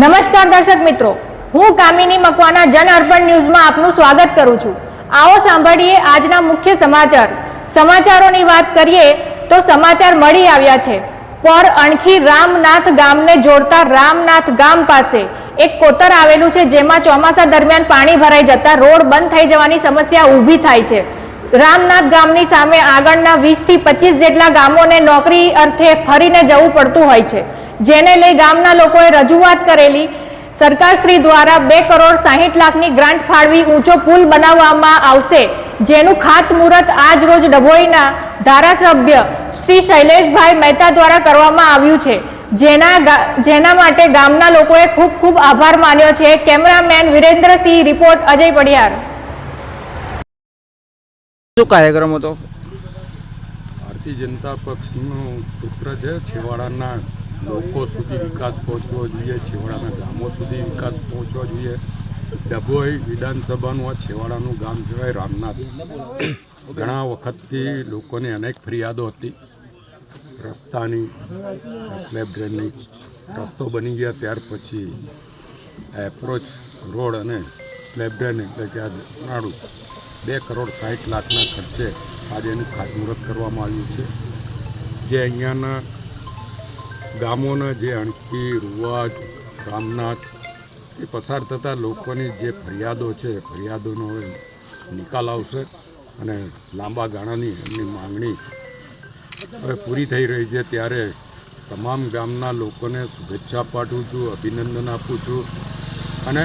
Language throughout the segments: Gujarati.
નમસ્કાર દર્શક મિત્રો, હું કામિની મકવાના જન અર્પણ ન્યૂઝમાં આપનું સ્વાગત કરું છું। આવો સાંભળીએ આજના મુખ્ય સમાચાર। સમાચારોની વાત કરીએ તો સમાચાર મળી આવ્યા છે। પર અણખી રામનાથ ગામને જોડતા રામનાથ ગામ પાસે એક કોતર આવેલું છે, જેમાં ચોમાસા દરમિયાન પાણી ભરાઈ જતા રોડ બંધ થઈ જવાની સમસ્યા ઊભી થાય છે। રામનાથ ગામની સામે આગળના 20 થી 25 જેટલા ગામોને નોકરી અર્થે ફરીને જવું પડતું હોય છે, જેને લઈ ગામના લોકોએ રજૂઆત કરેલી। સરકારશ્રી દ્વારા 2 કરોડ 60 લાખની ગ્રાન્ટ ફાળવી ઊંચો પુલ બનાવવામાં આવશે, જેનું ખાતમુહૂર્ત આજ રોજ ડભોઈના ધારાસભ્ય શ્રી શૈલેષભાઈ મહેતા દ્વારા કરવામાં આવ્યું છે, જેના માટે ગામના લોકોએ ખૂબ ખૂબ આભાર માન્યો છે। Cameraman Virendrasinh, report Ajay Padiyar. શું કાર્યક્રમ હતો? ભારતીય જનતા પક્ષનું સૂત્ર છે છેવાડાના લોકો સુધી વિકાસ પહોંચવો જોઈએ, છેવાડાના ગામો સુધી વિકાસ પહોંચવો જોઈએ। ડભોઈ વિધાનસભાનું આ છેવાડાનું ગામ કહેવાય રામનાથ। ઘણા વખતથી લોકોની અનેક ફરિયાદો હતી રસ્તાની, સ્લેબ ડ્રેનની। રસ્તો બની ગયા ત્યાર પછી એપ્રોચ રોડ અને સ્લેબ ડ્રેન એટલે કે આ નાળું 2 કરોડ 60 લાખના ખર્ચે આજે એનું ખાતમુહૂર્ત કરવામાં આવ્યું છે, જે અહીંયાના ગામોના જે અણકી, રૂવાજ, રામનાથ એ પસાર થતા લોકોની જે ફરિયાદો છે ફરિયાદોનો હવે નિકાલ આવશે અને લાંબા ગાળાની એમની માંગણી હવે પૂરી થઈ રહી છે। ત્યારે તમામ ગામના લોકોને શુભેચ્છા પાઠવું છું, અભિનંદન આપું છું અને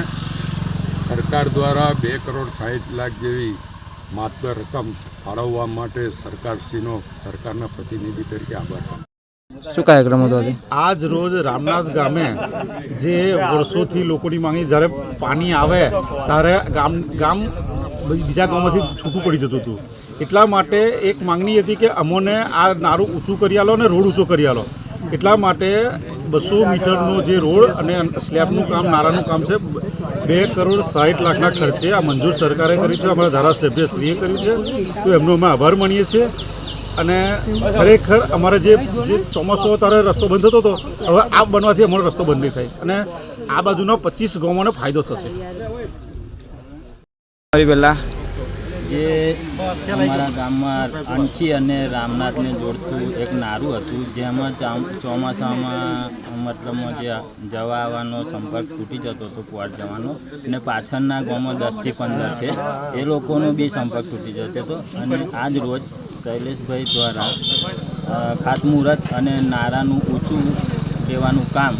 સરકાર દ્વારા 2 કરોડ 60 લાખ જેવી માત્ર રકમ ફાળવવા માટે સરકારશ્રીનો સરકારના પ્રતિનિધિ તરીકે આભાર। શું કાર્યક્રમ હતો? આજ રોજ રામનાથ ગામે જે વર્ષોથી લોકોની માંગણી, જ્યારે પાણી આવે ત્યારે ગામ બીજા ગામમાંથી છૂટું પડી જતું હતું, એટલા માટે એક માંગણી હતી કે અમોને આ નારું ઊંચું કરી આલો અને રોડ ઊંચો કરી આલો। એટલા માટે 200 મીટરનો જે રોડ અને સ્લેબનું કામ, નારાનું કામ છે 2 કરોડ 60 લાખના ખર્ચે આ મંજૂર સરકારે કર્યું છે, અમારા ધારાસભ્યશ્રીએ કર્યું છે, તો એમનો અમે આભાર માનીએ છીએ। અને ખરેખર અમારે જે ચોમાસું ત્યારે રસ્તો બંધ થતો હતો, હવે આ બનવાથી અમારો રસ્તો બંધ નહીં થાય અને આ બાજુના 25 ગામોને ફાયદો થશે। જે અમારા ગામમાં અણખી અને રામનાથને જોડતું એક નારું હતું, જેમાં ચોમાસામાં મતલબમાં જે જવા આવવાનો સંપર્ક તૂટી જતો હતો, પોર્ટ જવાનો, અને પાછળના ગામમાં 10 થી 15 છે એ લોકોનો બી સંપર્ક તૂટી જતો હતો। અને આજ રોજ શૈલેષભાઈ દ્વારા ખાતમુહૂર્ત અને નારાનું ઊંચું દેવાનું કામ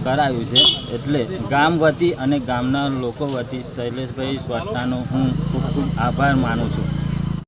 કરાયું છે, એટલે ગામ વતી અને ગામના લોકો વતી શૈલેષભાઈ સ્વાટાનો હું ખૂબ ખૂબ આભાર માનું છું।